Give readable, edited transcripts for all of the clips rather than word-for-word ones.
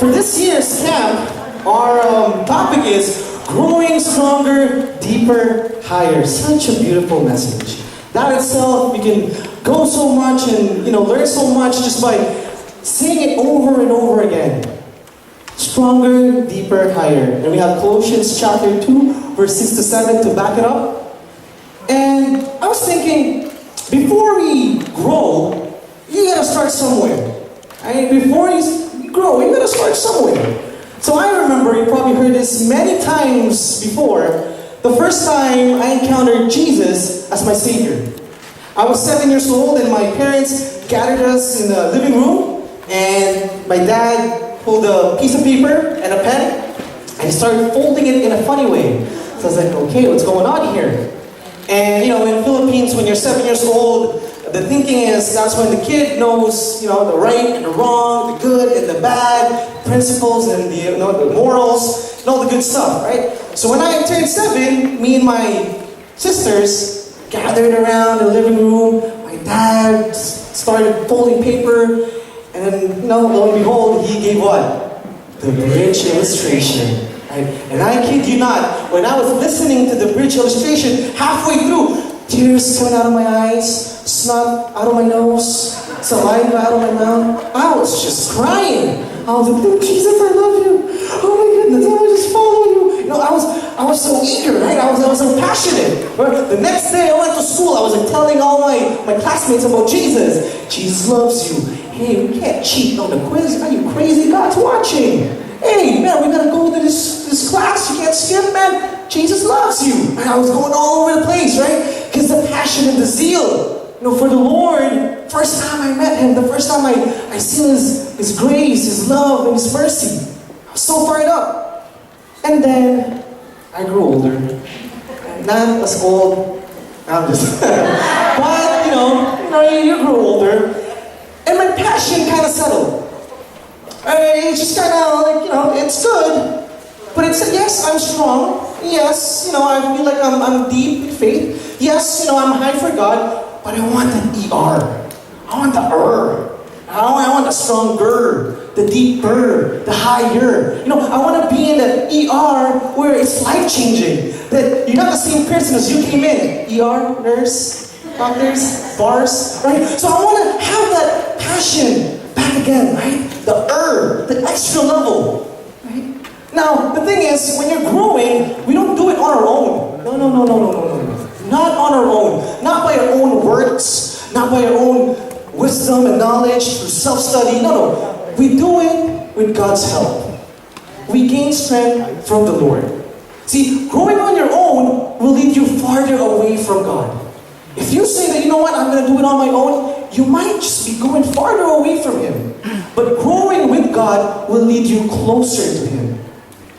For this year's camp, our topic is growing stronger, deeper, higher. Such a beautiful message. That itself, we can go so much and learn so much just by saying it over and over again. Stronger, deeper, higher. And we have Colossians chapter 2, verse 6 to 7 to back it up. And I was thinking, before we grow, you gotta start somewhere. Right? Before you grow, you gotta start somewhere. So I remember, you probably heard this many times before, the first time I encountered Jesus as my Savior. I was 7 years old and my parents gathered us in the living room, and my dad pulled a piece of paper and a pen and he started folding it in a funny way. So I was like, okay, what's going on here? And in Philippines, when you're 7 years old, the thinking is that's when the kid knows, the right and the wrong, the good and the bad, principles and the morals, and all the good stuff, right? So when I turned 7, me and my sisters gathered around the living room. My dad started folding paper, and then, lo and behold, he gave what? The bridge illustration. Right? And I kid you not, when I was listening to the bridge illustration, halfway through, tears coming out of my eyes, snot out of my nose, saliva out of my mouth. I was just crying. I was like, oh, Jesus, I love you. Oh my goodness, I will just follow you. I was so eager, right? I was so passionate. Right? The next day I went to school, I was like telling all my classmates about Jesus. Jesus loves you. Hey, we can't cheat on the quiz. Are you crazy? God's watching. Hey, man, we gotta go to this class. You can't skip, man. Jesus loves you. And I was going all over the place, right? Because the passion and the zeal, for the Lord. First time I met Him, the first time I seen His grace, His love, and His mercy. I was so fired up. And then I grew older. Not as old. I'm just. But you grew older, and my passion kind of settled. It's just kind of like, it's good, but it's, yes, I'm strong. Yes, I feel like I'm deep in faith. Yes, I'm high for God, but I want the ER. I want the I want the stronger, the deeper, the higher. I want to be in the ER where it's life-changing. That you're not the same person as you came in. ER, nurse, doctors, bars, right? So I want to have that passion back again, right? The extra level, right? Now, the thing is, when you're growing, we don't do it on our own. No. Not on our own. Not by our own works. Not by our own wisdom and knowledge through self-study. No. We do it with God's help. We gain strength from the Lord. See, growing on your own will lead you farther away from God. If you say that, I'm going to do it on my own, you might just be going farther away from Him. But growing with God will lead you closer to Him.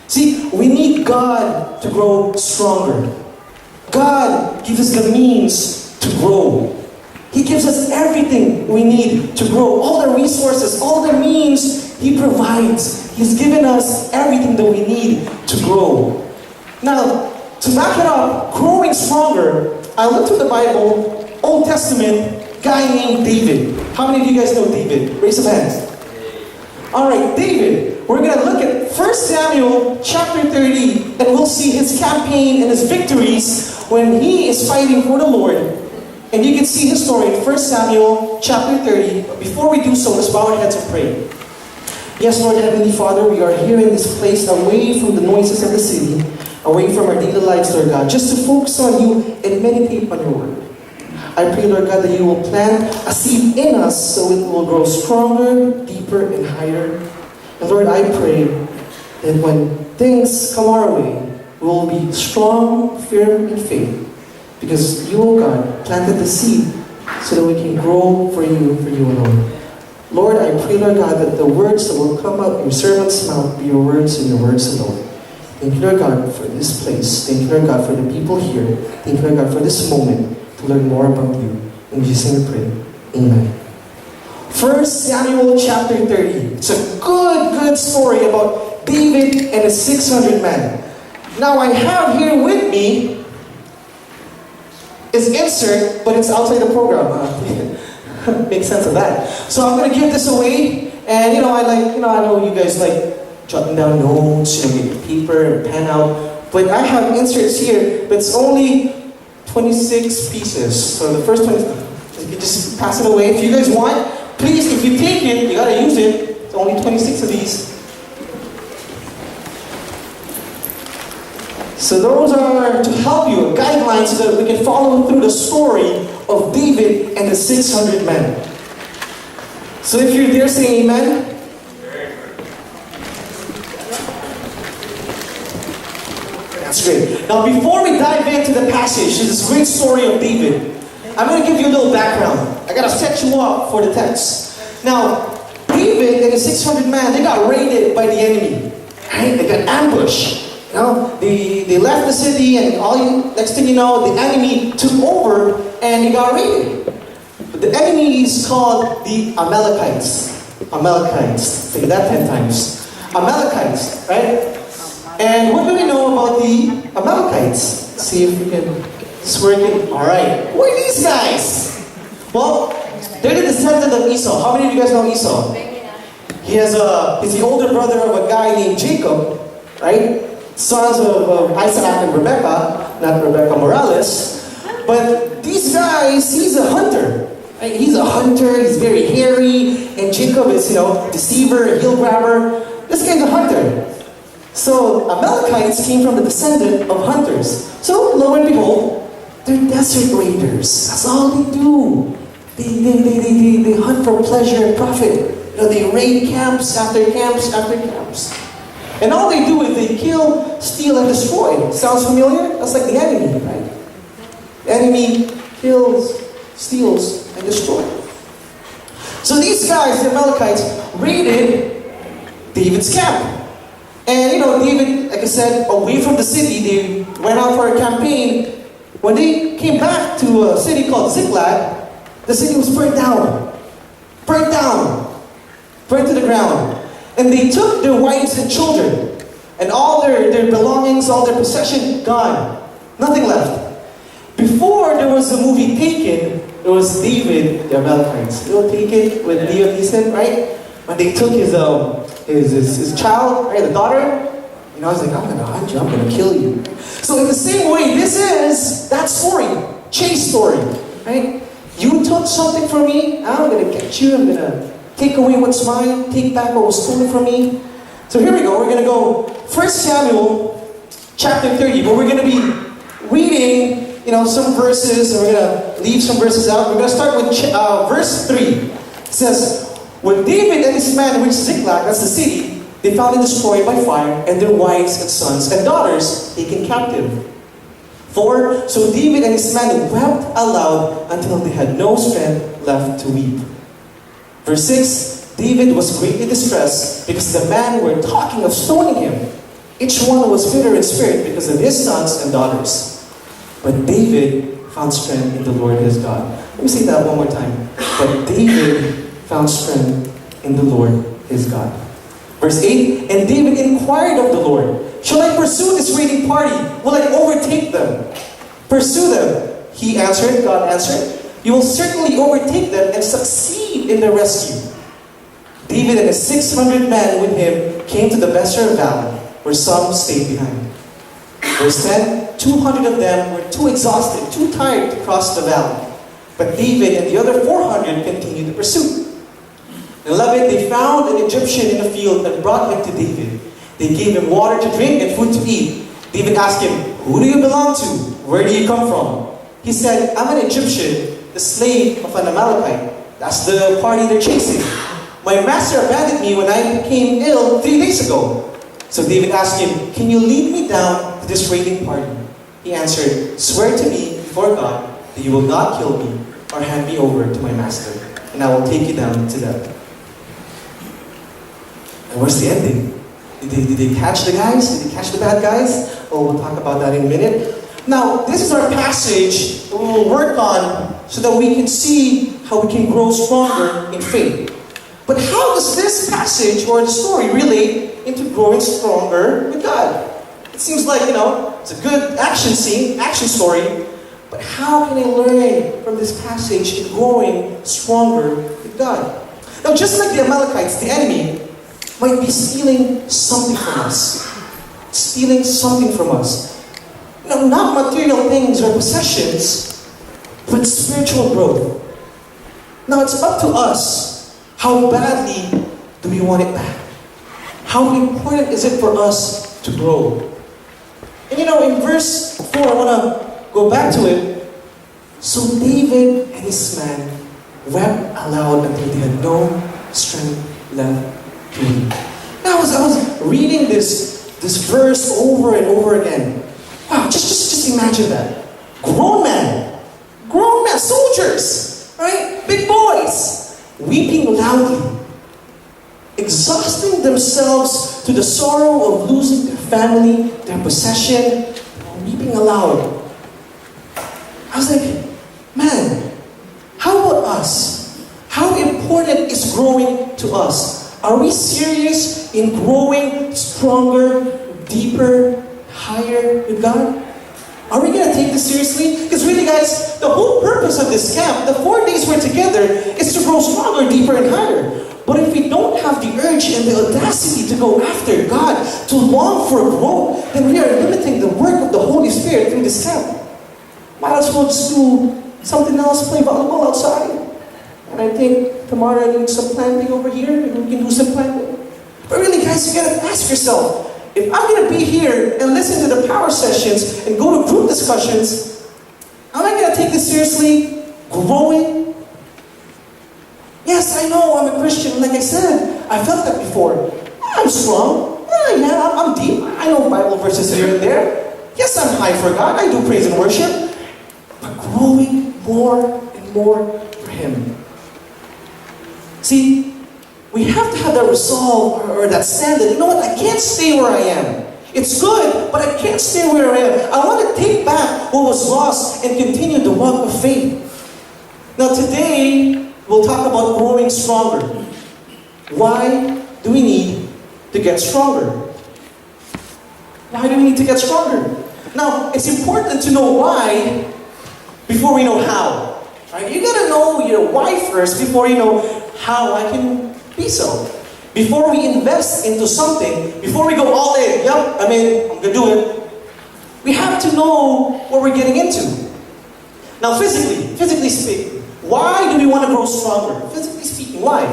See, we need God to grow stronger. God gives us the means to grow. He gives us everything we need to grow. All the resources, all the means He provides. He's given us everything that we need to grow. Now, to back it up, growing stronger, I looked through the Bible, Old Testament, guy named David. How many of you guys know David? Raise some hands. Alright, David. We're going to look at 1Samuel chapter 30, and we'll see his campaign and his victories when he is fighting for the Lord. And you can see his story in 1Samuel chapter 30. Before we do so, let's bow our heads and pray. Yes, Lord Heavenly Father, we are here in this place away from the noises of the city, away from our daily lives, Lord God, just to focus on you and meditate on your word. I pray, Lord God, that you will plant a seed in us so it will grow stronger, deeper, and higher. And Lord, I pray that when things come our way, we will be strong, firm in faith, because you, O God, planted the seed so that we can grow for you alone. Lord, I pray, Lord God, that the words that will come out of your servant's mouth be your words and your words alone. Thank you, Lord God, for this place. Thank you, Lord God, for the people here. Thank you, Lord God, for this moment to learn more about you. In Jesus' name we pray. Amen. 1 Samuel chapter 30. It's a good story about David and his 600 men. Now I have here with me is insert, but it's outside the program. Make sense of that. So I'm gonna give this away, and I know you guys like jotting down notes, get your paper and pen out. But I have inserts here, but it's only 26 pieces. So the first one, you can just pass it away. If you guys want, please, if you take it, you gotta use it. It's only 26 of these. So those are to help you, guidelines so that we can follow through the story of David and the 600 men. So if you're there, say amen. That's great. Now before we dive into the passage, this great story of David, I'm going to give you a little background. I got to set you up for the text. Now, David and the 600 men, they got raided by the enemy. Right? They got ambushed. You know, they left the city, and next thing you know, the enemy took over and they got raided. But the enemy is called the Amalekites. Amalekites. Say that 10 times. Amalekites, right? And what do we know about the Amalekites? Let's see if we can work it. Alright. Who are these guys? Well, they're the descendant of Esau. How many of you guys know Esau? He's the older brother of a guy named Jacob, right? Sons of Isaac and Rebecca, not Rebecca Morales. But these guys, he's a hunter. Right? He's a hunter, he's very hairy, and Jacob is, deceiver, heel grabber. This guy's a hunter. So Amalekites came from the descendant of hunters. So lo and behold, they're desert raiders. That's all they do. They hunt for pleasure and profit. They raid camps after camps after camps. And all they do is they kill, steal, and destroy. Sounds familiar? That's like the enemy, right? The enemy kills, steals, and destroys. So these guys, the Amalekites, raided David's camp. And David, like I said, away from the city, they went out for a campaign. When they came back to a city called Ziklag, the city was burnt down. Burnt down. Burnt to the ground. And they took their wives and children, and all their belongings, all their possession, gone. Nothing left. Before there was the movie Taken, it was David, the Amalekites. You know Taken with Liam Neeson, right? When they took his child, right, the daughter, I was like, I'm gonna hunt you, I'm gonna kill you. So in the same way, this is that story, chase story, right? You took something from me, I'm gonna get you, I'm gonna take away what's mine, take back what was stolen from me. So here we go, we're gonna go 1 Samuel chapter 30, but we're gonna be reading, some verses, and we're gonna leave some verses out. We're gonna start with verse 3. It says, when David and his men reached Ziklag, that's the city, they found it destroyed by fire, and their wives and sons and daughters taken captive. 4, so David and his men wept aloud until they had no strength left to weep. Verse 6, David was greatly distressed because the men were talking of stoning him. Each one was bitter in spirit because of his sons and daughters. But David found strength in the Lord his God. Let me say that one more time. But David found strength in the Lord his God. Verse 8, and David inquired of the Lord, shall I pursue this raiding party? Will I overtake them? Pursue them. He answered, God answered, you will certainly overtake them and succeed in their rescue. David and his 600 men with him came to the Besser Valley, where some stayed behind. Verse 10, 200 of them were too exhausted, too tired to cross the valley. But David and the other 400 continued the pursuit. 11, they found an Egyptian in the field and brought him to David. They gave him water to drink and food to eat. David asked him, who do you belong to? Where do you come from? He said, I'm an Egyptian, the slave of an Amalekite. That's the party they're chasing. My master abandoned me when I became ill 3 days ago. So David asked him, can you lead me down to this raiding party? He answered, swear to me before God that you will not kill me or hand me over to my master, and I will take you down to them. And where's the ending? Did they catch the guys? Did they catch the bad guys? Oh, we'll talk about that in a minute. Now, this is our passage that we will work on so that we can see how we can grow stronger in faith. But how does this passage or the story relate into growing stronger with God? It seems like, it's a good action scene, action story, but how can I learn from this passage in growing stronger with God? Now, just like the Amalekites, the enemy, might be stealing something from us. Stealing something from us. Not material things or possessions, but spiritual growth. Now it's up to us. How badly do we want it back? How important is it for us to grow? And in verse 4, I want to go back to it. So David and his men wept aloud until they had no strength left to weep. Now as I was reading this verse over and over again, wow, just imagine that. Grown men, soldiers, right? Big boys, weeping loudly, exhausting themselves to the sorrow of losing their family, their possession, weeping aloud. I was like, man, how about us? How important is growing to us? Are we serious in growing stronger, deeper, higher with God? Are we going to take this seriously? Because really, guys, the whole purpose of this camp, the 4 days we're together, is to grow stronger, deeper, and higher. But if we don't have the urge and the audacity to go after God, to long for growth, then we are limiting the work of the Holy Spirit through this camp. Might as well just do something else, play volleyball outside. And I think tomorrow I need some planting over here, maybe we can do some planting. But really, guys, you gotta ask yourself, if I'm gonna be here and listen to the power sessions and go to group discussions, am I gonna take this seriously? Growing? Yes, I know, I'm a Christian. Like I said, I felt that before. I'm strong. Yeah, I'm deep. I know Bible verses here and there. Yes, I'm high for God. I do praise and worship. But growing more and more for Him. See, we have to have that resolve or that stand that, you know what, I can't stay where I am. It's good, but I can't stay where I am. I want to take back what was lost and continue the walk of faith. Now today, we'll talk about growing stronger. Why do we need to get stronger? Why do we need to get stronger? Now, it's important to know why before we know how. Right? You gotta know your why first before you know how I can be so. Before we invest into something, before we go all in, I'm gonna do it, we have to know what we're getting into. Now physically speaking, why do we want to grow stronger? Physically speaking, why?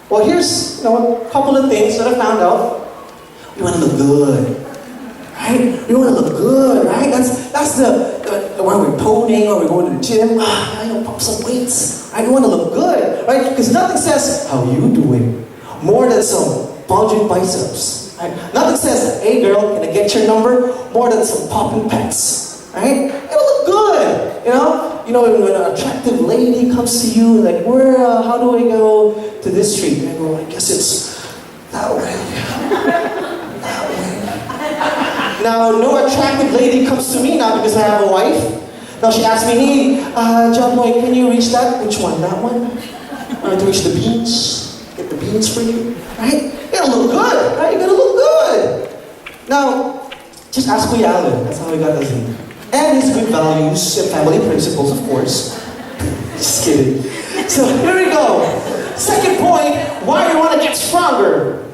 Well, here's a couple of things that I found out. We want to look good, right? We want to look good, right? That's the when we're toning or we're going to the gym. Pump some weights. I want to look good, right? Because nothing says how you doing more than some bulging biceps. Right? Nothing says, hey girl, can I get your number? More than some popping pecs, right? It'll look good, when an attractive lady comes to you, like, how do I go to this street? I go, I guess it's that way. That way. Now, no attractive lady comes to me now because I have a wife. Now she asks me, hey, John Boy, can you reach that? Which one? That one? To reach the beans? Get the beans for you? Right? It'll look good, right? You're gonna look good. Now, just ask Kuya Alvin. That's how we got his name. And his good values and family principles, of course. Just kidding. So here we go. Second point, why we want to get stronger.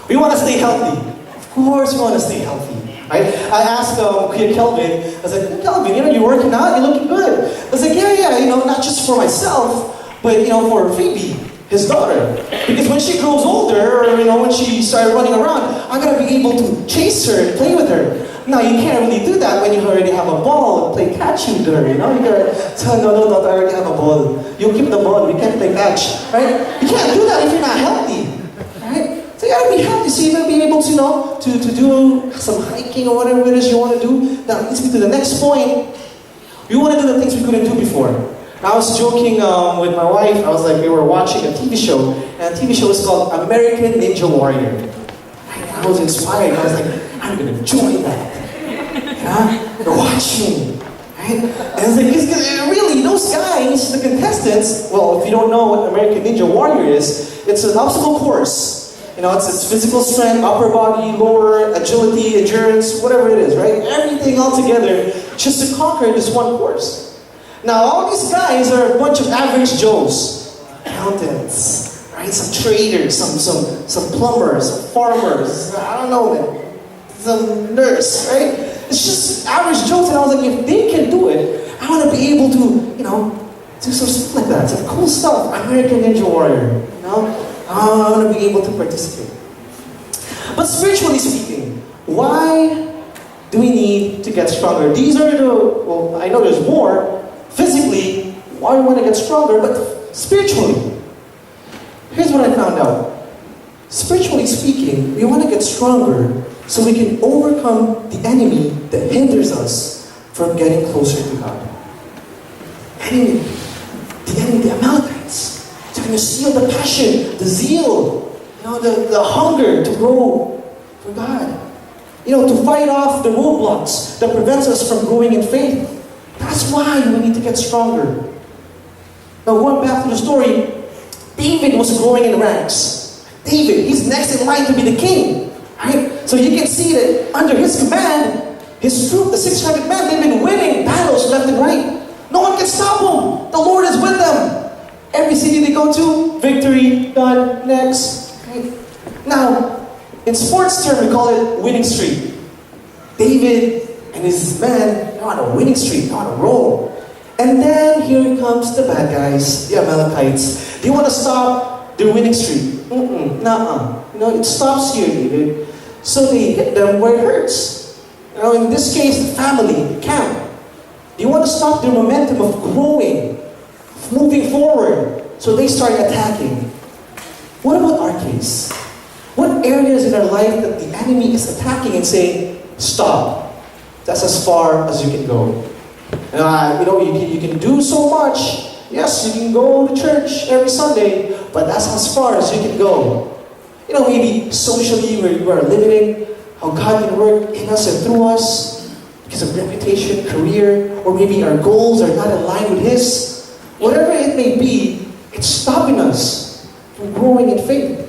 We want to stay healthy. Of course we want to stay healthy. Right? I asked Kuya Kelvin, I was like, Kelvin, you're working out, you're looking good. I was like, yeah, not just for myself, but for Phoebe, his daughter. Because when she grows older, or when she started running around, I'm going to be able to chase her and play with her. Now, you can't really do that when you already have a ball and play catch with her, You gotta tell, no, I already have a ball. You keep the ball, we can't play catch, right? You can't do that if you're not healthy, right? So you gotta be healthy, so you're gonna be able to do some hiking or whatever it is you want to do. That leads me to the next point. We want to do the things we couldn't do before. I was joking with my wife. I was like, we were watching a TV show, and the TV show is called American Ninja Warrior. I was inspired. I was like, I'm going to join that. Watch me. Right? And I was like, really, those guys, the contestants, well, if you don't know what American Ninja Warrior is, it's an obstacle course. It's physical strength, upper body, lower, agility, endurance, whatever it is, right? Everything all together just to conquer this one course. Now, all these guys are a bunch of average Joes, accountants, right? right? Some traders, some plumbers, some farmers, I don't know, man, some nurse, right? It's just average Joes, and I was like, if they can do it, I want to be able to, do some stuff like that, some cool stuff. American Ninja Warrior, I want to be able to participate. But spiritually speaking, why do we need to get stronger? These are I know there's more. Physically, why do we want to get stronger? But spiritually, here's what I found out. Spiritually speaking, we want to get stronger so we can overcome the enemy that hinders us from getting closer to God. The enemy, the Amalekites. They're going to steal the passion, the zeal, the hunger to grow for God. To fight off the roadblocks that prevents us from growing in faith. That's why we need to get stronger. Now, going back to the story, David was growing in ranks. David, he's next in line to be the king. Right? So you can see that under his command, his troop, the 600 men, they've been winning battles left and right. No one can stop them. The Lord is with them. Every city they go to, victory, done, next. Right? Now, in sports term, we call it winning streak. David and his men, they're on a winning streak, they're on a roll. And then here comes the bad guys, the Amalekites. They want to stop their winning streak. It stops here, David. So they hit them where it hurts. In this case, the family, the camp. They want to stop their momentum of growing, of moving forward. So they start attacking. What about our case? What areas in our life that the enemy is attacking and saying, stop. That's as far as you can go. You can do so much. Yes, you can go to church every Sunday, but that's as far as you can go. Maybe socially we're limiting how God can work in us and through us because of reputation, career, or maybe our goals are not aligned with His. Whatever it may be, it's stopping us from growing in faith.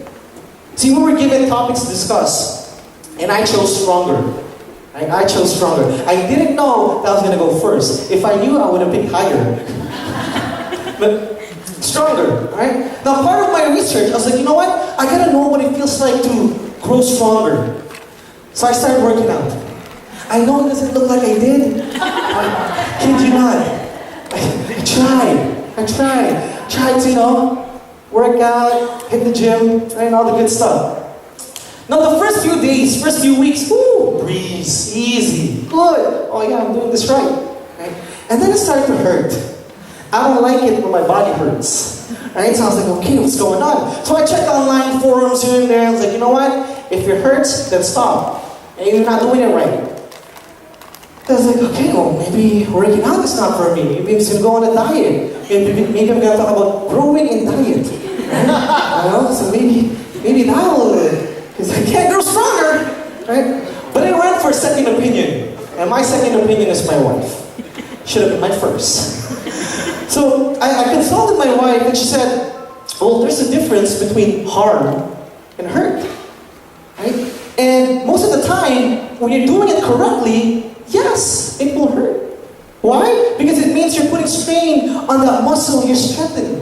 See, we were given topics to discuss, and I chose stronger. I chose stronger. I didn't know that I was going to go first. If I knew, I would have picked higher. But stronger, right? Now, part of my research, I was like, you know what? I got to know what it feels like to grow stronger. So I started working out. I know it doesn't look like I did. Kid you not. I tried to, work out, hit the gym, and all the good stuff. Now the first few days, first few weeks, breeze, easy, good. Oh yeah, I'm doing this right. And then it started to hurt. I don't like it when my body hurts. Right? So I was like, okay, what's going on? So I checked online forums here and there. I was like, you know what? If it hurts, then stop. And you're not doing it right. I was like, okay, well, maybe working out is not for me. Maybe I'm just going to go on a diet. Maybe I'm going to talk about growing in diet. Right? So maybe that'll, because I can't grow stronger. Right? But I went for a second opinion. And my second opinion is my wife. Should have been my first. So I consulted my wife and she said, well, there's a difference between harm and hurt. Right? And most of the time, when you're doing it correctly, yes, it will hurt. Why? Because it means you're putting strain on that muscle you're strengthening.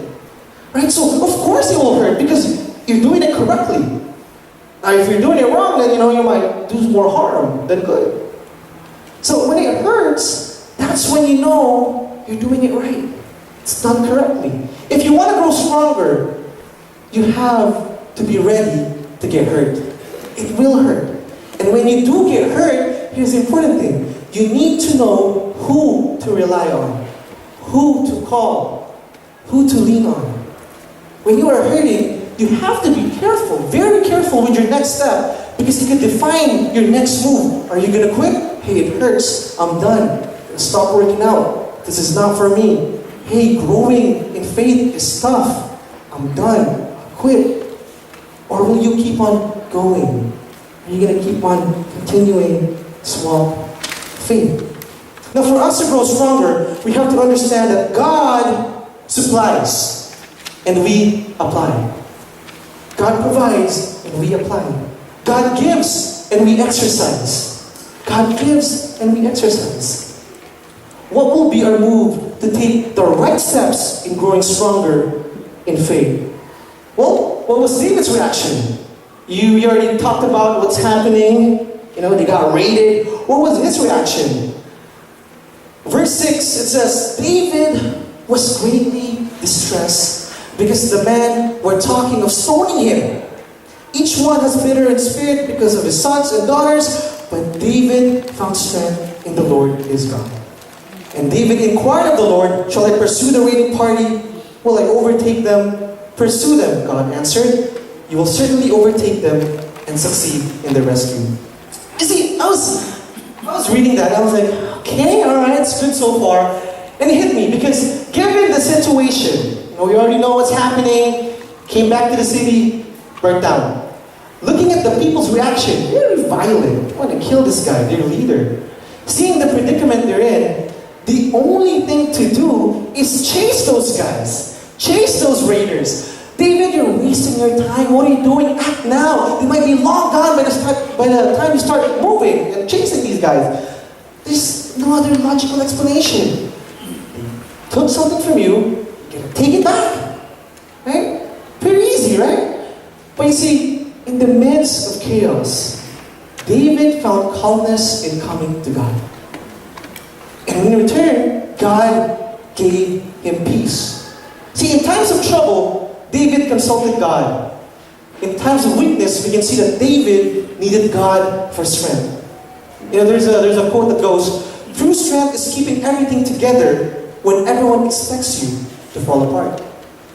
Right? So, of course it will hurt because you're doing it correctly. Now, if you're doing it wrong, then you might do more harm than good. So when it hurts, that's when you know you're doing it right. It's done correctly. If you want to grow stronger, you have to be ready to get hurt. It will hurt. And when you do get hurt, here's the important thing. You need to know who to rely on, who to call, who to lean on. When you are hurting, you have to be careful, very careful with your next step, because it can define your next move. Are you going to quit? Hey, it hurts. I'm done. Stop working out. This is not for me. Hey, growing in faith is tough. I'm done. I'll quit. Or will you keep on going? Are you going to keep on continuing to walk faith? Now, for us to grow stronger, we have to understand that God supplies and we apply. God provides and we apply. God gives and we exercise. God gives and we exercise. What will be our move to take the right steps in growing stronger in faith? Well, what was David's reaction? You already talked about what's happening. They got raided. What was his reaction? Verse 6, it says, David was greatly distressed because the men were talking of stoning him. Each one has bitter in spirit because of his sons and daughters, but David found strength in the Lord his God. And David inquired of the Lord, shall I pursue the raiding party? Will I overtake them? Pursue them, God answered. You will certainly overtake them and succeed in the rescue. You see, I was reading that, I was like, okay, alright, it's good so far. And it hit me, because given the situation, we already know what's happening, came back to the city, burnt down. Looking at the people's reaction, very violent. They want to kill this guy, their leader. Seeing the predicament they're in, the only thing to do is chase those guys. Chase those raiders. David, you're wasting your time. What are you doing? Act now. They might be long gone by the time you start moving and chasing these guys. There's no other logical explanation. They took something from you, you're going to take it back. Right? Pretty easy, right? But you see, in the midst of chaos, David found calmness in coming to God. And in return, God gave him peace. See, in times of trouble, David consulted God. In times of weakness, we can see that David needed God for strength. There's a quote that goes, true strength is keeping everything together when everyone expects you to fall apart.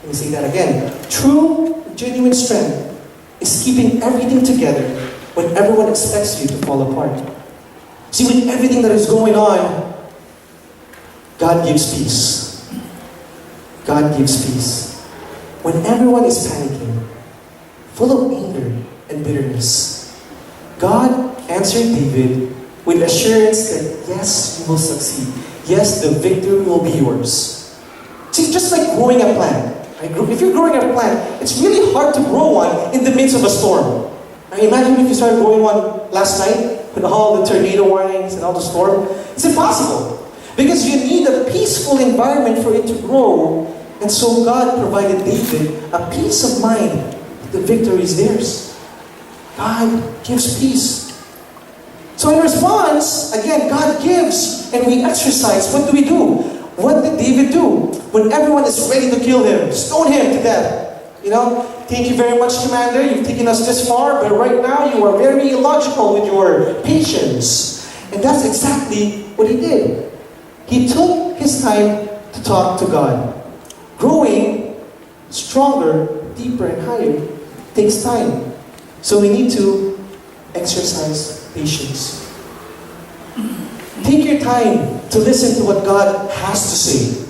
Let me say that again. True, genuine strength is keeping everything together when everyone expects you to fall apart. See, with everything that is going on, God gives peace. God gives peace. When everyone is panicking, full of anger and bitterness, God answered David with assurance that yes, you will succeed. Yes, the victory will be yours. See, just like growing a plant. Right? If you're growing a plant, it's really hard to grow one in the midst of a storm. Right? Imagine if you started growing one last night with all the tornado warnings and all the storm. It's impossible. Because you need a peaceful environment for it to grow. And so God provided David a peace of mind that the victory is theirs. God gives peace. So in response, again, God gives and we exercise. What do? What did David do? When everyone is ready to kill him, stone him to death. Thank you very much, Commander. You've taken us this far, but right now you are very illogical with your patience. And that's exactly what he did. He took his time to talk to God. Growing stronger, deeper, and higher takes time. So we need to exercise patience. Take your time to listen to what God has to say.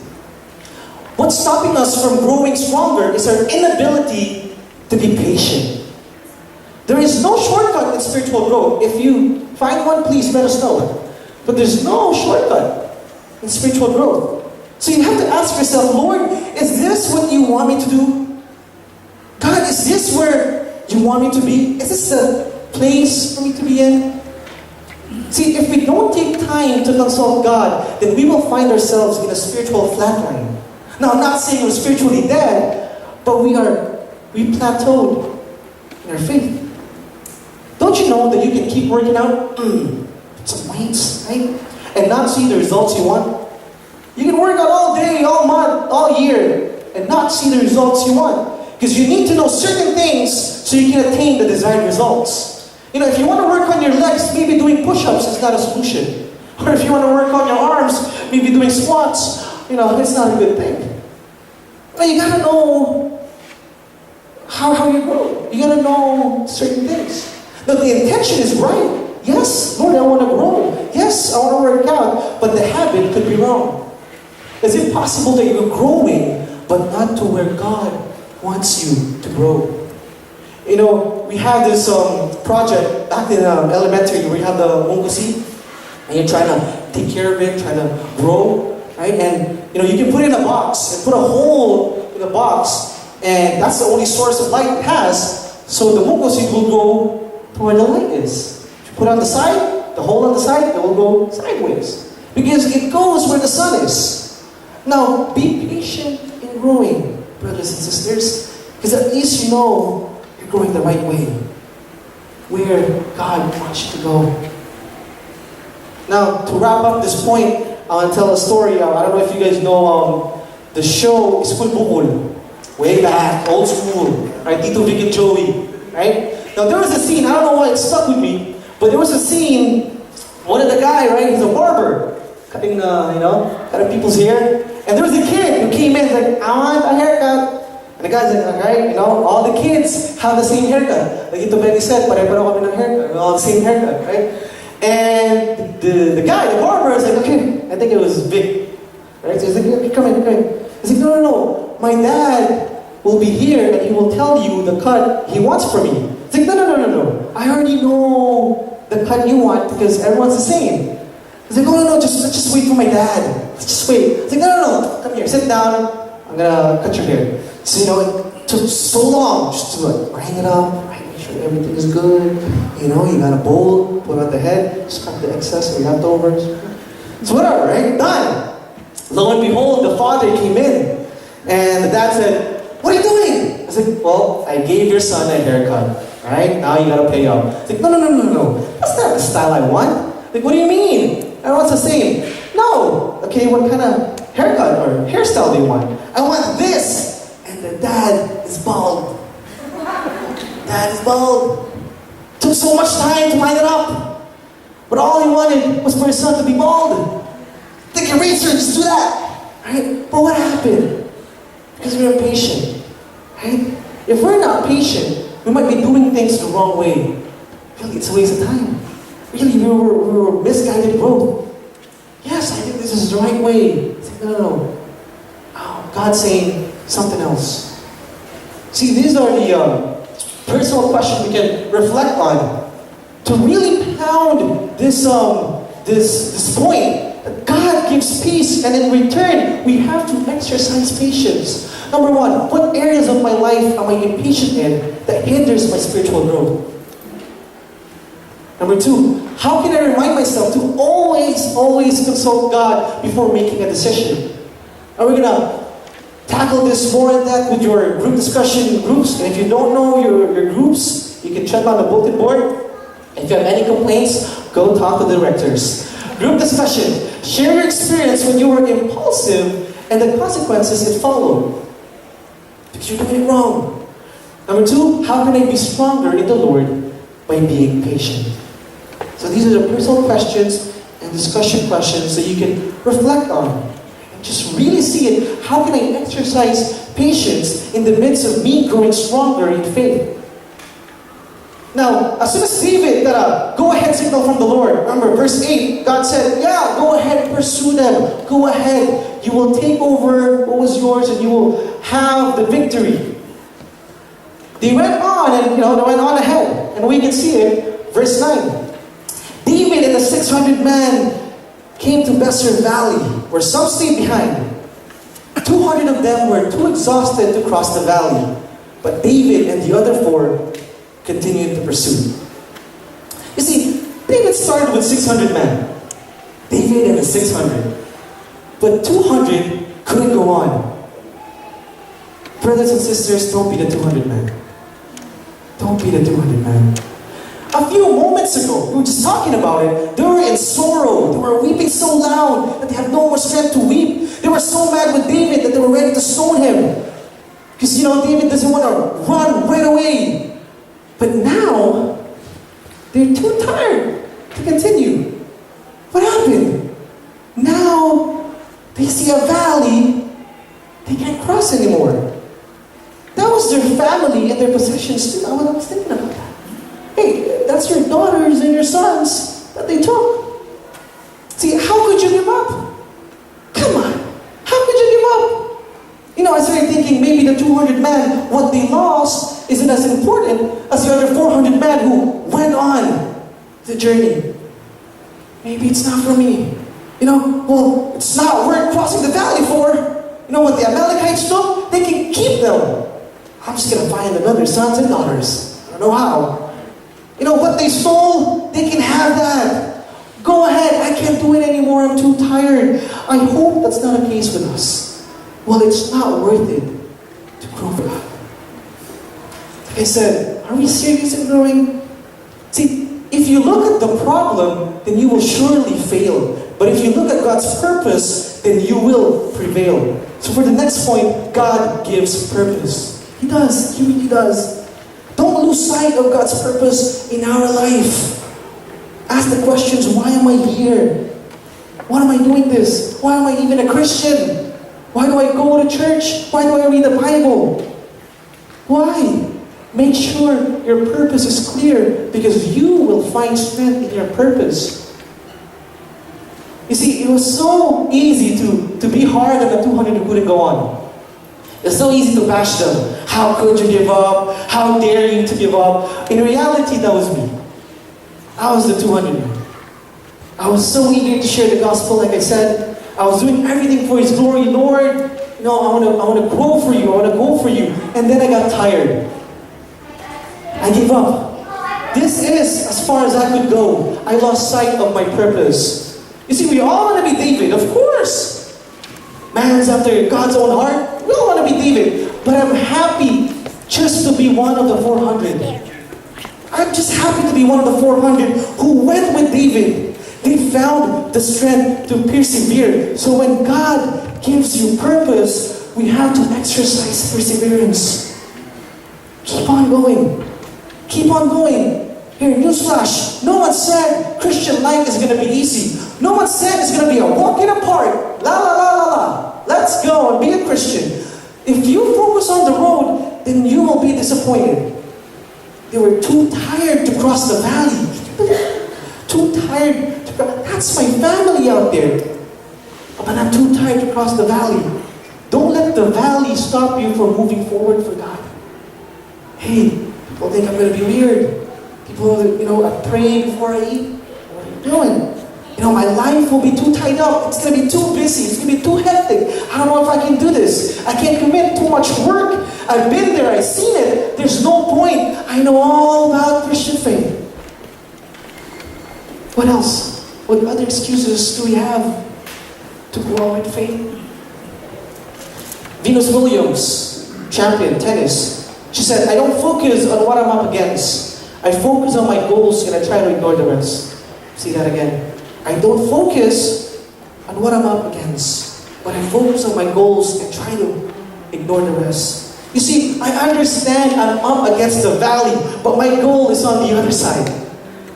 What's stopping us from growing stronger is our inability to be patient. There is no shortcut in spiritual growth. If you find one, please let us know. But there's no shortcut in spiritual growth. So you have to ask yourself, Lord, is this what you want me to do? God, is this where you want me to be? Is this the place for me to be in? See, if we don't take time to consult God, then we will find ourselves in a spiritual flatline. Now, I'm not saying we're spiritually dead, but we plateaued in our faith. Don't you know that you can keep working out, some weights, right? And not see the results you want? You can work out all day, all month, all year, and not see the results you want. Because you need to know certain things so you can attain the desired results. If you want to work on your legs, maybe doing push-ups is not a solution. Or if you want to work on your arms, maybe doing squats, it's not a good thing. But you gotta know how you grow. You gotta know certain things. Now the intention is right. Yes, Lord, I want to grow. Yes, I want to work out. But the habit could be wrong. Is it possible that you're growing, but not to where God wants you to grow? We have this project back in elementary where we have the mungkusi, and you're trying to take care of it, trying to grow, right? And you can put it in a box and put a hole in the box, and that's the only source of light it has. So the mungkusi will go to where the light is. If you put it on the side, the hole on the side, it will go sideways because it goes where the sun is. Now, be patient in growing, brothers and sisters. Because at least you know you're going the right way, where God wants you to go. Now, to wrap up this point, I want to tell a story. I don't know if you guys know the show School Bukol. Way back, old school. Right? Tito Vic and Joey. Right? Now, there was a scene, I don't know why it stuck with me, but there was a scene, one of the guy, right, he's a barber, cutting people's hair. And there was a kid who came in, like, I want a haircut. And the guy's like, alright, all the kids have the same haircut. Like Tito Benny said, pare-pareho kami ng haircut. We all have the same haircut, right? And the guy, the barber, is like, okay, I think it was Vic. Right? So he's like, okay, come in. He's like, no. My dad will be here and he will tell you the cut he wants for me. It's like, no. I already know the cut you want because everyone's the same. He's like, no, let's just wait for my dad. Let's just wait. It's like, no, come here, sit down. I'm gonna cut your hair. So, it took so long just to hang it up, right? Make sure everything is good. You got a bowl, put out the head, just cut the excess or leftovers. So whatever, right? Done. Lo and behold, the father came in. And the dad said, what are you doing? I was like, well, I gave your son a haircut. Right? Now you gotta pay up. It's like, no. That's not the style I want. Like, what do you mean? Everyone's the same. No. Okay, what kind of haircut or hairstyle do you want? I want this. And the dad is bald. Took so much time to line it up. But all he wanted was for his son to be bald. Take a razor, just do that. Right? But what happened? Because we're impatient. Right? If we're not patient, we might be doing things the wrong way. Really, it's a waste of time. Really, we were misguided growth. Yes, I think this is the right way. It's like, no. Oh, God's saying something else. See, these are the personal questions we can reflect on to really pound this point that God gives peace, and in return, we have to exercise patience. Number one, what areas of my life am I impatient in that hinders my spiritual growth? Number two, how can I remind myself to always consult God before making a decision? Are we going to tackle this more in depth with your group discussion groups? And if you don't know your groups, you can check on the bulletin board. If you have any complaints, go talk to the directors. Group discussion. Share your experience when you were impulsive and the consequences it followed. Because you're doing it wrong. Number two, how can I be stronger in the Lord by being patient? So these are the personal questions and discussion questions that you can reflect on. And just really see it. How can I exercise patience in the midst of me growing stronger in faith? Now, as soon as David got a go-ahead signal from the Lord, remember verse 8, God said, yeah, go ahead and pursue them. Go ahead. You will take over what was yours and you will have the victory. They went on and, they went on ahead. And we can see it, verse 9. David and the 600 men came to Besser Valley, where some stayed behind. 200 of them were too exhausted to cross the valley, but David and the other 4 continued to pursue. You see, David started with 600 men. David and the 600. But 200 couldn't go on. Brothers and sisters, don't be the 200 men. Don't be the 200 men. A few moments ago, we were just talking about it. They were in sorrow. They were weeping so loud that they had no more strength to weep. They were so mad with David that they were ready to stone him. Because, David doesn't want to run right away. But now, they're too tired to continue. What happened? Now, they see a valley they can't cross anymore. That was their family and their possessions too. I was thinking about that. Hey, that's your daughters and your sons that they took. See, how could you give up? Come on. How could you give up? I started thinking maybe the 200 men, what they lost isn't as important as the other 400 men who went on the journey. Maybe it's not for me. It's not worth crossing the valley for. What the Amalekites took, they can keep them. I'm just going to find another sons and daughters. I don't know how. What they stole, they can have that. Go ahead, I can't do it anymore, I'm too tired. I hope that's not the case with us. Well, it's not worth it to grow for God. Like I said, are we serious in growing? See, if you look at the problem, then you will surely fail. But if you look at God's purpose, then you will prevail. So for the next point, God gives purpose. He does. He really does. Don't lose sight of God's purpose in our life. Ask the questions, why am I here? Why am I doing this? Why am I even a Christian? Why do I go to church? Why do I read the Bible? Why? Make sure your purpose is clear, because you will find strength in your purpose. You see, it was so easy to be hard on the 200 who couldn't go on. It's so easy to bash them. How could you give up? How dare you to give up? In reality, that was me. I was the 200. I was so eager to share the gospel, like I said. I was doing everything for His glory. Lord, I want to grow for you. I want to go for you. And then I got tired. I gave up. This is as far as I could go. I lost sight of my purpose. You see, we all want to be David, of course. Man's after God's own heart. We all want to be David. But I'm happy just to be one of the 400. I'm just happy to be one of the 400 who went with David. They found the strength to persevere. So when God gives you purpose, we have to exercise perseverance. Keep on going. Keep on going. Here, newsflash. No one said Christian life is going to be easy. No one said it's going to be a walk in the park. La la la la la. Let's go and be a Christian. If you focus on the road, then you will be disappointed. They were too tired to cross the valley. Too tired to cross. That's my family out there. But I'm too tired to cross the valley. Don't let the valley stop you from moving forward for God. Hey, people think I'm going to be weird. People, I pray before I eat. What are you doing? My life will be too tied up. It's going to be too busy. It's going to be too hectic. I don't know if I can do this. I can't commit too much work. I've been there. I've seen it. There's no point. I know all about Christian faith. What else? What other excuses do we have to grow in faith? Venus Williams, champion, tennis. She said, I don't focus on what I'm up against. I focus on my goals and I try to ignore the rest. See that again. I don't focus on what I'm up against, but I focus on my goals and try to ignore the rest. You see, I understand I'm up against the valley, but my goal is on the other side.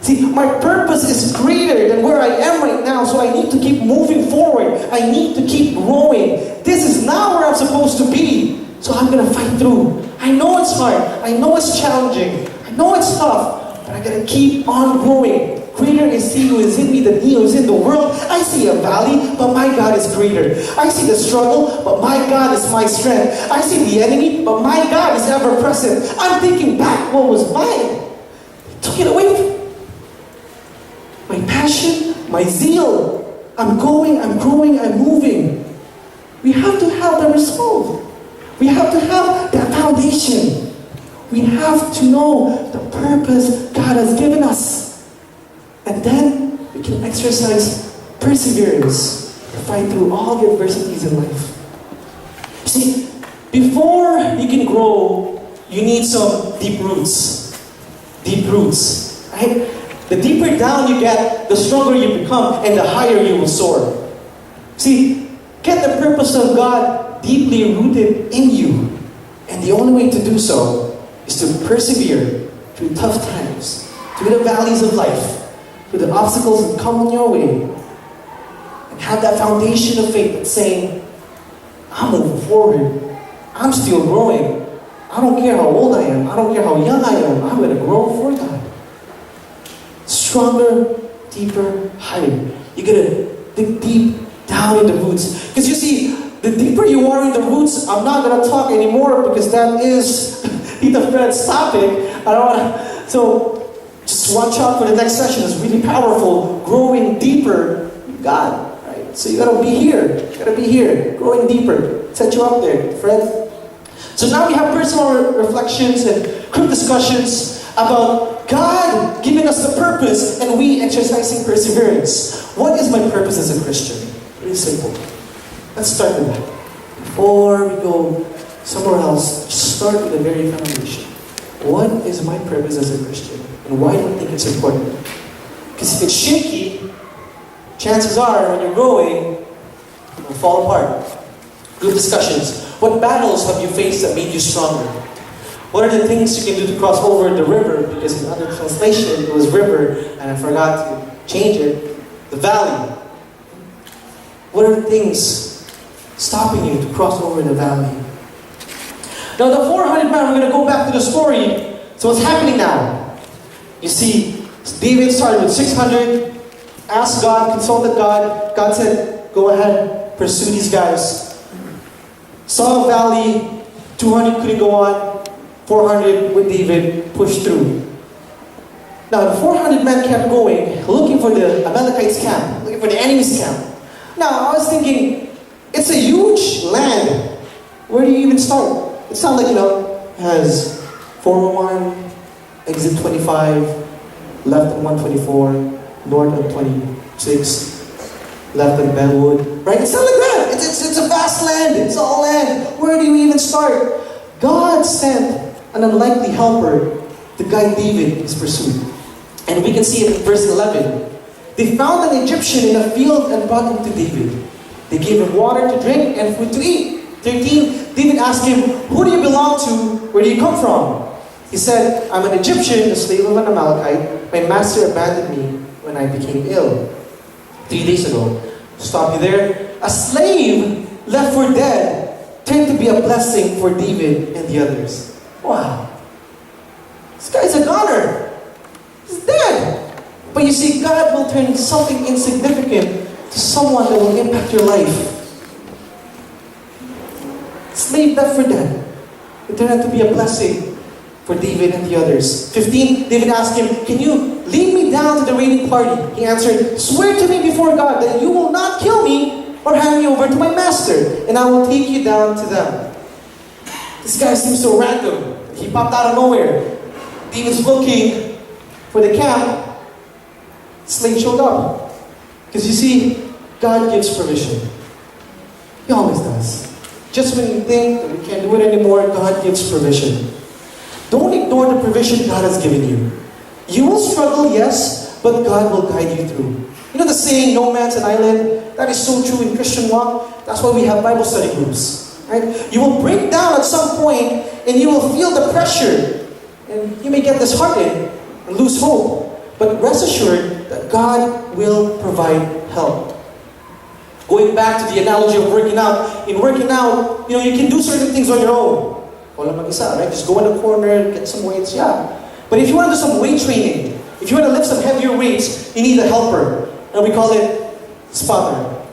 See, my purpose is greater than where I am right now, so I need to keep moving forward. I need to keep growing. This is not where I'm supposed to be, so I'm going to fight through. I know it's hard. I know it's challenging. I know it's tough, but I got to keep on growing. Greater is He who is in me than he who is in the world. I see a valley, but my God is greater. I see the struggle, but my God is my strength. I see the enemy, but my God is ever present. I'm thinking back what was mine. They took it away from me. My passion, my zeal. I'm going, I'm growing, I'm moving. We have to have the resolve. We have to have that foundation. We have to know the purpose God has given us. And then we can exercise perseverance to fight through all the adversities in life. See, before you can grow, you need some deep roots. Deep roots, right? The deeper down you get, the stronger you become, and the higher you will soar. See, get the purpose of God deeply rooted in you. And the only way to do so is to persevere through tough times, through the valleys of life, through the obstacles that come on your way, and have that foundation of faith that's saying, I'm moving forward. I'm still growing. I don't care how old I am. I don't care how young I am. I'm going to grow for God. Stronger, deeper, higher. You're going to dig deep down in the roots. Because you see, the deeper you are in the roots, I'm not going to talk anymore because that is Peter Fred's topic. I don't want to. So, just watch out for the next session. It's really powerful. Growing deeper in God. Right? So you gotta be here. You gotta be here. Growing deeper. Set you up there, friend. So now we have personal reflections and group discussions about God giving us the purpose and we exercising perseverance. What is my purpose as a Christian? Really simple. Let's start with that. Before we go somewhere else, just start with the very foundation. what is my purpose as a Christian? And why do I think it's important? Because if it's shaky, chances are when you're growing, it will fall apart. Good discussions. What battles have you faced that made you stronger? What are the things you can do to cross over the river? Because in other translation, it was river, and I forgot to change it. The valley. What are the things stopping you to cross over the valley? Now the 400 man, we're going to go back to the story. So what's happening now? You see, David started with 600, asked God, consulted God. God said, go ahead, pursue these guys. Saw a valley, 200 couldn't go on, 400 with David pushed through. Now the 400 men kept going, looking for the Amalekites' camp, looking for the enemy's camp. Now I was thinking, it's a huge land. Where do you even start? It sounds like, has 401, exit 25, left at 124, north at 26, left at Benwood. Right? It's not like that. It's a vast land. It's all land. Where do you even start? God sent an unlikely helper to guide David in his pursuit. And we can see it in verse 11. They found an Egyptian in a field and brought him to David. They gave him water to drink and food to eat. 13, David asked him, who do you belong to? Where do you come from? He said, I'm an Egyptian, a slave of an Amalekite. My master abandoned me when I became ill. 3 days ago. Stop you there. A slave left for dead turned to be a blessing for David and the others. Wow. This guy's a goner. He's dead. But you see, God will turn something insignificant to someone that will impact your life. Slave left for dead. It turned out to be a blessing for David and the others. 15, David asked him, can you lead me down to the raiding party? He answered, swear to me before God that you will not kill me or hand me over to my master, and I will take you down to them. This guy seems so random. He popped out of nowhere. David's looking for the camp. Slave showed up. Because you see, God gives provision. He always does. Just when you think that we can't do it anymore, God gives provision. Don't ignore the provision God has given you. You will struggle, yes, but God will guide you through. You know the saying, no man's an island? That is so true in Christian walk. That's why we have Bible study groups. Right? You will break down at some point, and you will feel the pressure. And you may get disheartened and lose hope. But rest assured that God will provide help. Going back to the analogy of working out. In working out, you can do certain things on your own. Wala mag-isa, right? Just go in the corner, get some weights, yeah. But if you want to do some weight training, if you want to lift some heavier weights, you need a helper. And we call it spotter.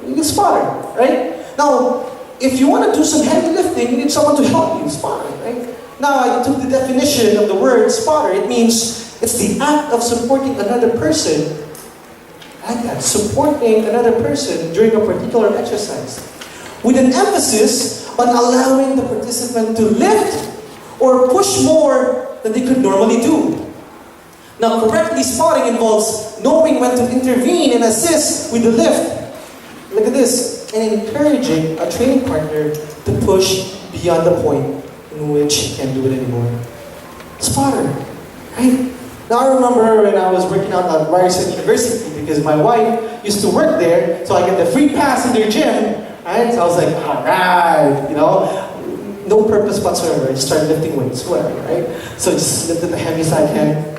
You need a spotter, right? Now, if you want to do some heavy lifting, you need someone to help you, spotter, right? Now, I took the definition of the word spotter. It means it's the act of supporting another person. I like that, supporting another person during a particular exercise. With an emphasis on allowing the participant to lift or push more than they could normally do. Now, correctly spotting involves knowing when to intervene and assist with the lift. Look at this. And encouraging a training partner to push beyond the point in which he can't do it anymore. Spotter, right? Now I remember when I was working out at Ryerson University because my wife used to work there, so I get the free pass in their gym, right? So I was like, alright, no purpose whatsoever. I just started lifting weights, whatever, right? So I just lifted the heaviest I can.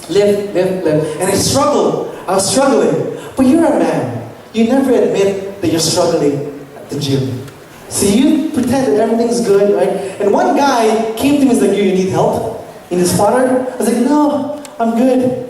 Lift. And I struggled. I was struggling. But you're a man. You never admit that you're struggling at the gym. So you pretend that everything's good, right? And one guy came to me and was like, you need help in the spotter? I was like, no, I'm good.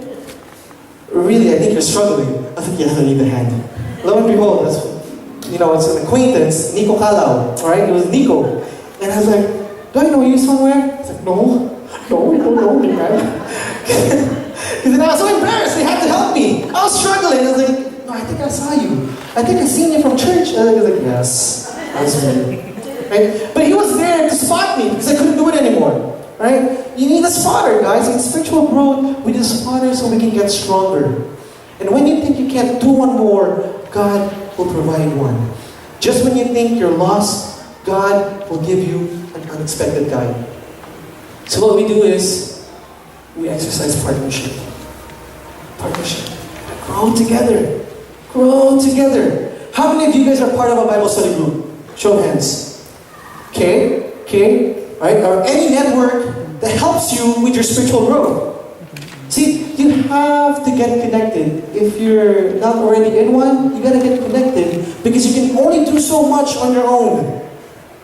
Really, I think you're struggling. I was like, yes, I need a hand. Lo and behold, it's an acquaintance, Nico Calao, alright? It was Nico. And I was like, do I know you somewhere? He's like, no, you don't know me, man. Because I was so embarrassed, they had to help me. I was struggling. I was like, no, I think I saw you. I think I seen you from church. And I was like, yes, that's me. Right? But he was there to spot me because I couldn't do it anymore. Right? You need a spotter, guys. In spiritual growth, we need a spotter so we can get stronger. And when you think you can't do one more, God will provide one. Just when you think you're lost, God will give you an unexpected guide. So what we do is, we exercise partnership. Partnership. Grow together. Grow together. How many of you guys are part of a Bible study group? Show of hands. Okay, right? Or any network that helps you with your spiritual growth. See, you have to get connected. If you're not already in one, you gotta get connected because you can only do so much on your own.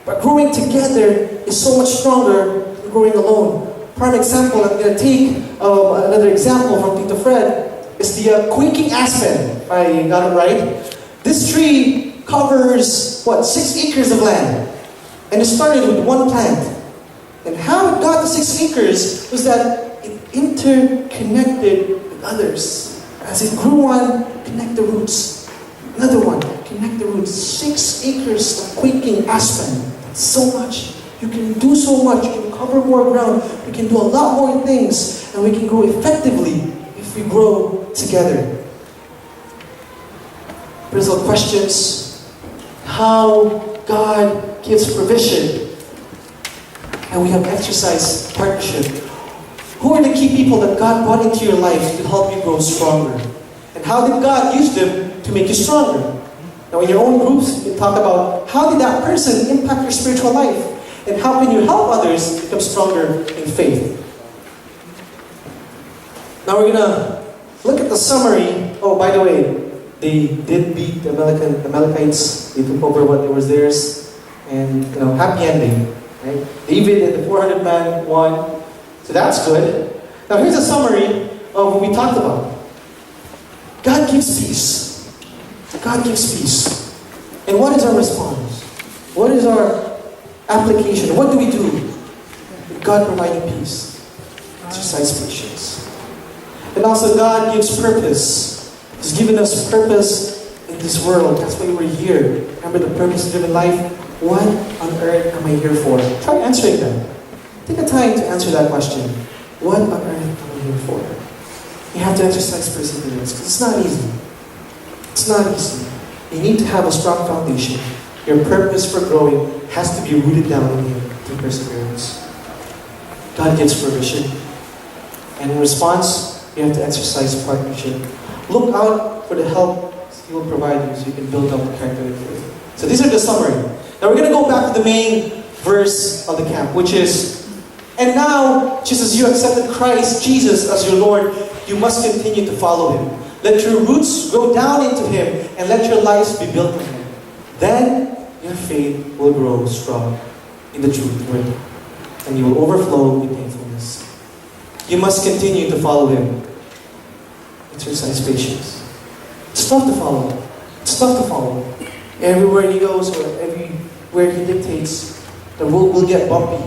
But growing together is so much stronger than growing alone. Prime example, I'm gonna take another example from Tito Fred. It's the quaking aspen. I got it right. This tree covers, 6 acres of land. And it started with one plant. And how it got to 6 acres was that it interconnected with others. As it grew on, connect the roots. Another one, connect the roots. 6 acres of quaking aspen. That's so much. You can do so much. You can cover more ground. We can do a lot more things. And we can grow effectively if we grow together. Personal questions. How God gives provision. And we have exercised partnership. Who are the key people that God brought into your life to help you grow stronger? And how did God use them to make you stronger? Now in your own groups, you can talk about how did that person impact your spiritual life? And how can you help others become stronger in faith? Now we're going to look at the summary. Oh, by the way, they did beat the Amalekites. They took over what was theirs. And, happy ending. Right? David and the 400 man won. So that's good. Now here's a summary of what we talked about. God gives peace. God gives peace. And what is our response? What is our application? What do we do with God providing peace? Exercise patience. And also God gives purpose. He's given us purpose in this world. That's why we're here. Remember the purpose-driven life? What on earth am I here for? Try answering that. Take a time to answer that question. What on earth am I here for? You have to exercise perseverance because it's not easy. It's not easy. You need to have a strong foundation. Your purpose for growing has to be rooted down in Him through perseverance. God gives provision. And in response, you have to exercise partnership. Look out for the help He will provide you so you can build up the character of faith. So these are the summary. Now we're going to go back to the main verse of the camp, which is, and now, just as you accepted Christ Jesus as your Lord, you must continue to follow Him. Let your roots go down into Him, and let your lives be built on Him. Then your faith will grow strong in the truth word, and you will overflow with faithfulness. You must continue to follow Him. Exercise patience. It's tough to follow. It's tough to follow. Everywhere He goes, or everywhere He dictates, the road will get bumpy.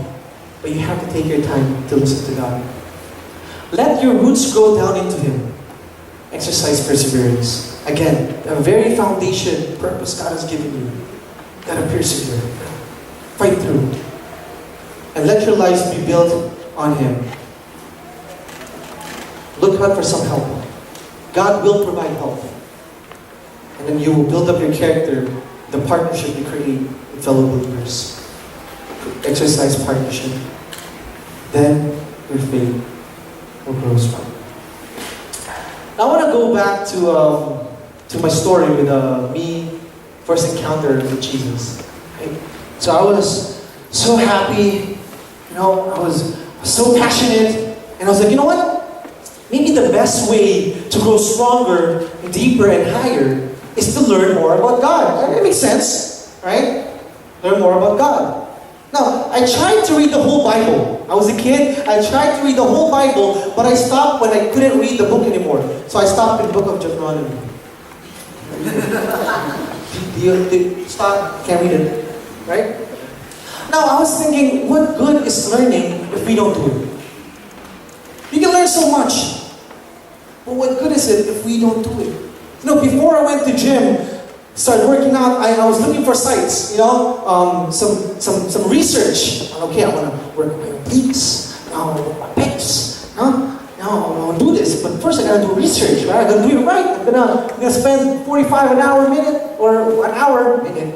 But you have to take your time to listen to God. Let your roots go down into Him. Exercise perseverance. Again, the very foundation, purpose God has given you. You gotta persevere. Fight through. And let your lives be built on Him. Look out for some help. God will provide help. And then you will build up your character, the partnership you create with fellow believers. Exercise partnership. Then your faith will grow strong. I want to go back to my story with me first encounter with Jesus. Right? So I was so happy, I was so passionate, and I was like, you know what? Maybe the best way to grow stronger, and deeper, and higher is to learn more about God. It makes sense, right? Learn more about God. Now, I tried to read the whole Bible. I was a kid, I tried to read the whole Bible, but I stopped when I couldn't read the book anymore. So I stopped in the book of Deuteronomy. Stop, can't read it, right? Now, I was thinking, what good is learning if we don't do it? You can learn so much, but what good is it if we don't do it? Before I went to gym, started working out, I was looking for sites, some research. Okay, I want to work my obliques, now my pecs, now I want to do this, but first I got to do research, right? I got to do it right. I'm gonna spend 45 an hour a minute, or an hour a minute,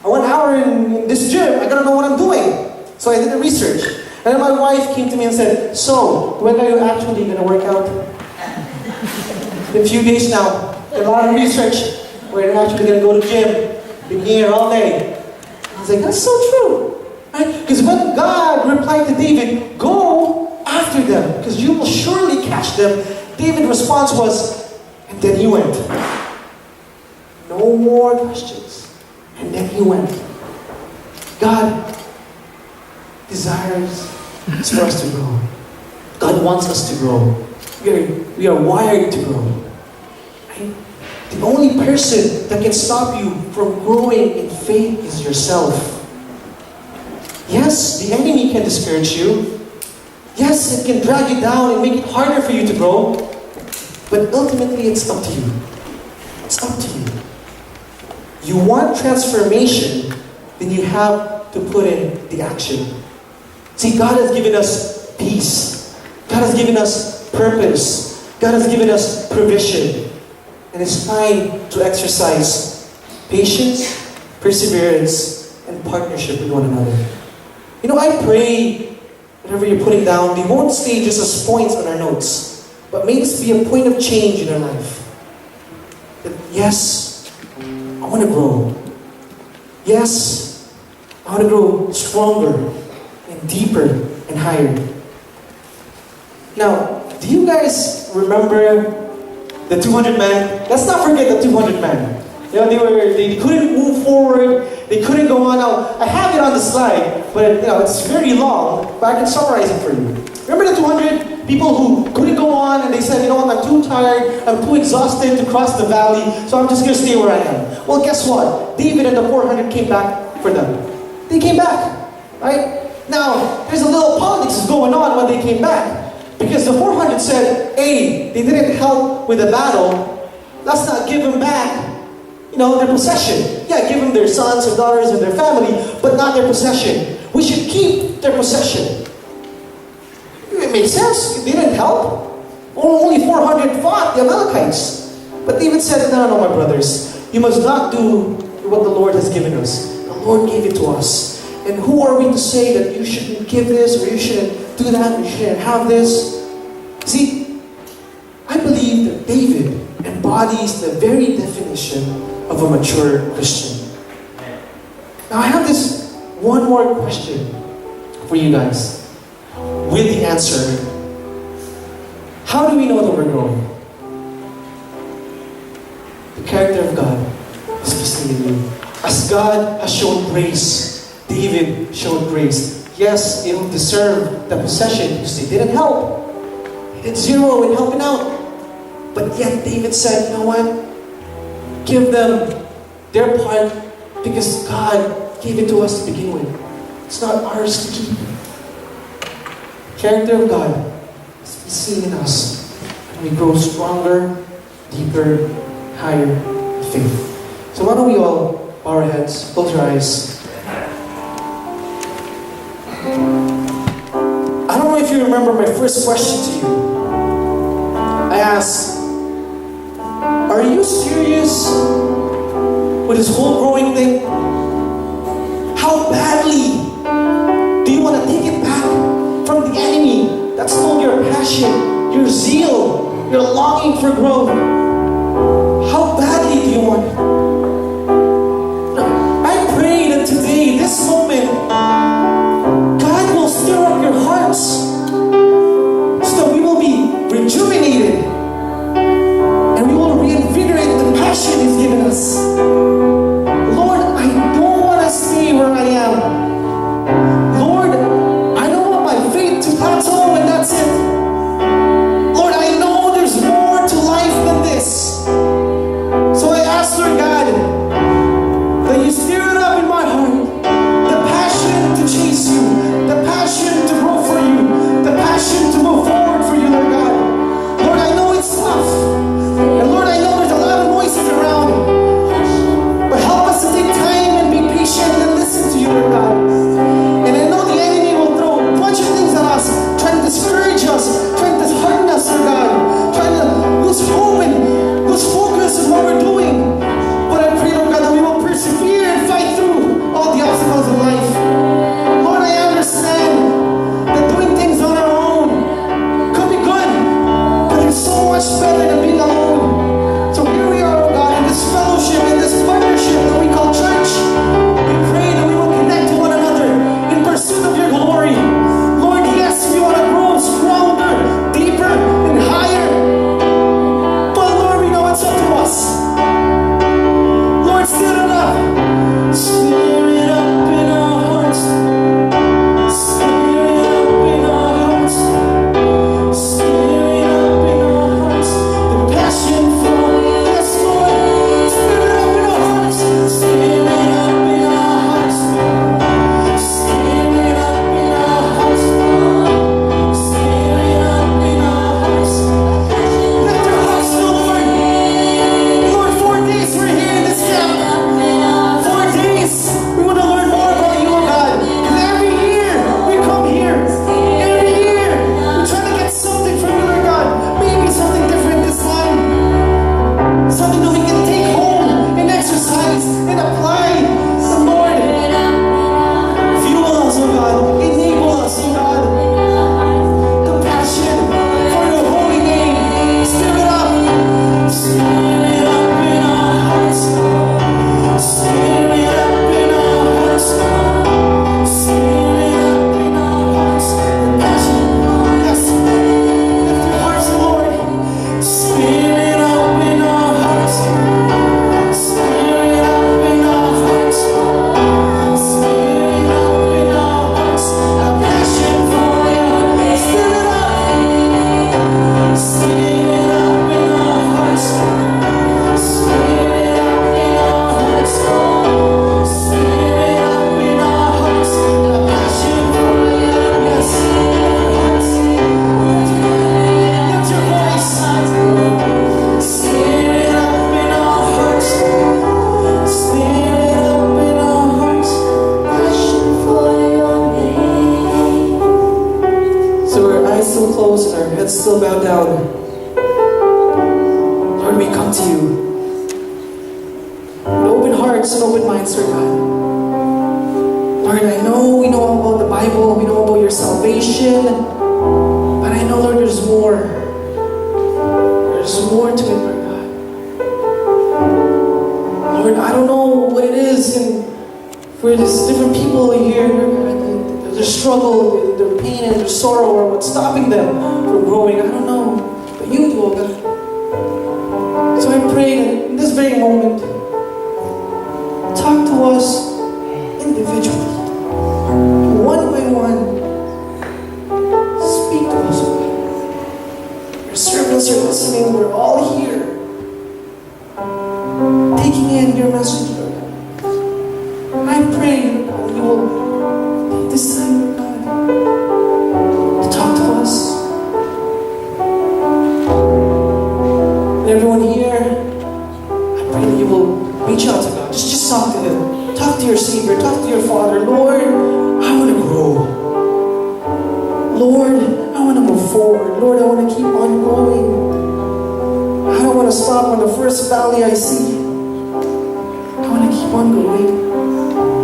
or 1 hour in this gym. I got to know what I'm doing. So I did the research. And then my wife came to me and said, so, when are you actually going to work out? In a few days now, a lot of research. We're actually going to go to the gym. Been here all day. I was like, that's so true. Right? Because when God replied to David, go after them, because you will surely catch them, David's response was, and then he went. No more questions. And then he went. God desires for us to grow. God wants us to grow. We are wired to grow. Right? The only person that can stop you from growing in faith is yourself. Yes, the enemy can discourage you. Yes, it can drag you down and make it harder for you to grow. But ultimately, it's up to you. It's up to you. You want transformation, then you have to put in the action. See, God has given us peace. God has given us purpose. God has given us provision. And it's time to exercise patience, perseverance, and partnership with one another. You know, I pray whatever you're putting down, they won't stay just as points on our notes, but may this be a point of change in our life. That yes, I want to grow. Yes, I want to grow stronger and deeper and higher. Now, do you guys remember the 200 men? Let's not forget the 200 men. You know, they couldn't move forward. They couldn't go on. Now, I have it on the slide, but it's very long, but I can summarize it for you. Remember the 200 people who couldn't go on and they said, you know what, I'm too tired, I'm too exhausted to cross the valley, so I'm just going to stay where I am. Well, guess what? David and the 400 came back for them. They came back, right? Now, there's a little politics going on when they came back. Because the 400 said, hey, they didn't help with the battle, let's not give them back, their possession. Yeah, give them their sons and daughters and their family, but not their possession. We should keep their possession. It makes sense. They didn't help. Only 400 fought the Amalekites. But David said, no, my brothers, you must not do what the Lord has given us. The Lord gave it to us. And who are we to say that you shouldn't give this, or you shouldn't do that, or you shouldn't have this? See, I believe that David embodies the very definition of a mature Christian. Now I have this one more question for you guys, with the answer. How do we know that we're growing? The character of God is visiting in you. As God has shown grace, David showed grace. Yes, they don't deserve the possession because they didn't help. They did zero in helping out. But yet David said, you know what? Give them their part because God gave it to us to begin with. It's not ours to keep. Character of God is seen in us. And we grow stronger, deeper, higher in faith. So why don't we all bow our heads, close our eyes. I don't know if you remember my first question to you. I asked, are you serious with this whole growing thing? How badly do you want to take it back from the enemy that stole your passion, your zeal, your longing for growth? How badly do you want it? I pray that today, this moment, God will stir up your hearts so that we will be rejuvenated and we will reinvigorate the passion He's given us. Lord, I don't want to stay where I am. Lord, I don't want my faith to plateau and that's it. Lord, I know there's more to life than this. So I ask, Lord God, eyes still closed and our heads still bowed down, Lord, we come to you with open hearts and open minds, Lord God. Lord, I know we know about the Bible, we know about your salvation, but I know, Lord, there's more. There's more to it, Lord God. Lord, I don't know what it is and for these different people here, their struggle, their pain and their sorrow, or what's stopping them from growing. I don't know, but you do, oh God. So I pray that in this very moment, talk to us individually, one by one. Speak to us, oh God. Your servants are listening. We're all here, taking in your message, Lord God. I pray that you will take this time, Lord God, to talk to us. And everyone here, I pray that you will reach out to God. Just talk to Him. Talk to your Savior. Talk to your Father. Lord, I want to grow. Lord, I want to move forward. Lord, I want to keep on going. I don't want to stop on the first valley I see. I want to keep on going.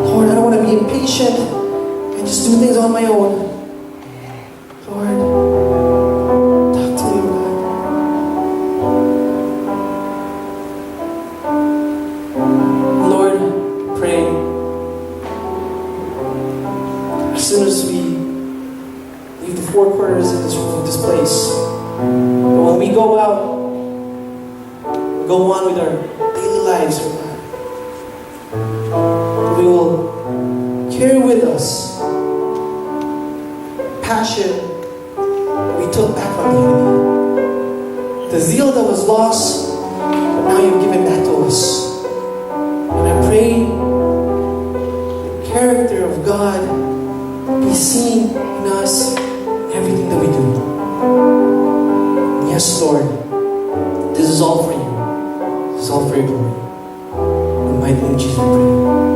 Lord, I don't want to be impatient and just do things on my own. Lord, talk to me, God. Lord, pray. As soon as we leave the four corners of this place, but when we go out, go on with our daily lives, Lord God, we will carry with us passion that we took back from the enemy. The zeal that was lost, but now you've given back to us. And I pray the character of God be seen in us in everything that we do. Yes, Lord, this is all for you. This is all for your glory. In the mighty name of Jesus, we pray.